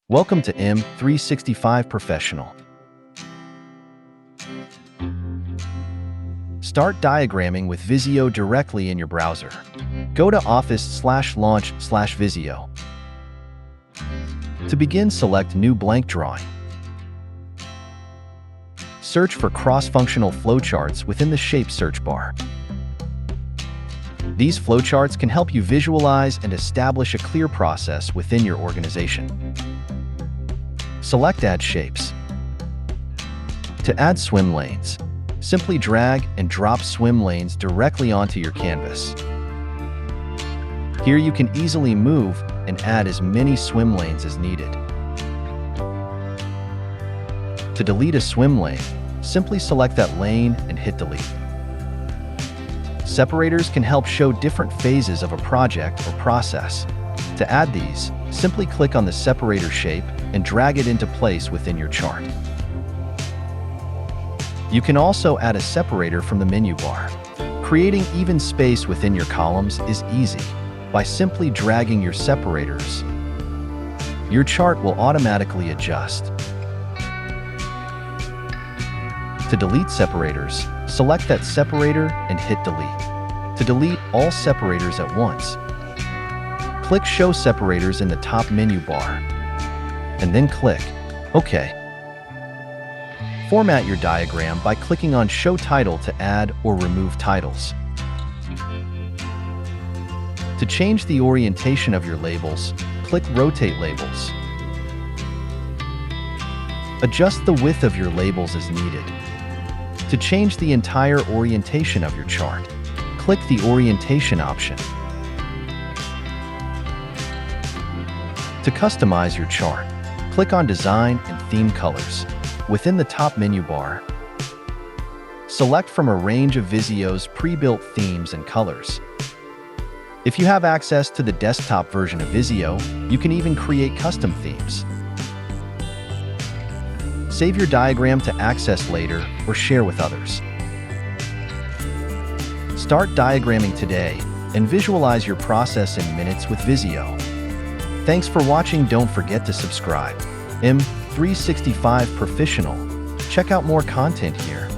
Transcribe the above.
Welcome to M365 Professional. Start diagramming with Visio directly in your browser. Go to office/launch/Visio. To begin, select New Blank Drawing. Search for cross-functional flowcharts within the Shape search bar. These flowcharts can help you visualize and establish a clear process within your organization. Select Add Shapes. To add swim lanes, simply drag and drop swim lanes directly onto your canvas. Here you can easily move and add as many swim lanes as needed. To delete a swim lane, simply select that lane and hit Delete. Separators can help show different phases of a project or process. To add these, simply click on the separator shape and drag it into place within your chart. You can also add a separator from the menu bar. Creating even space within your columns is easy. By simply dragging your separators, your chart will automatically adjust. To delete separators, select that separator and hit Delete. To delete all separators at once, click Show Separators in the top menu bar, and then click OK. Format your diagram by clicking on Show Title to add or remove titles. To change the orientation of your labels, click Rotate Labels. Adjust the width of your labels as needed. To change the entire orientation of your chart, click the Orientation option. To customize your chart, click on Design and Theme Colors. Within the top menu bar, select from a range of Visio's pre-built themes and colors. If you have access to the desktop version of Visio, you can even create custom themes. Save your diagram to access later or share with others. Start diagramming today and visualize your process in minutes with Visio. Thanks for watching. Don't forget to subscribe. M365 Professional. Check out more content here.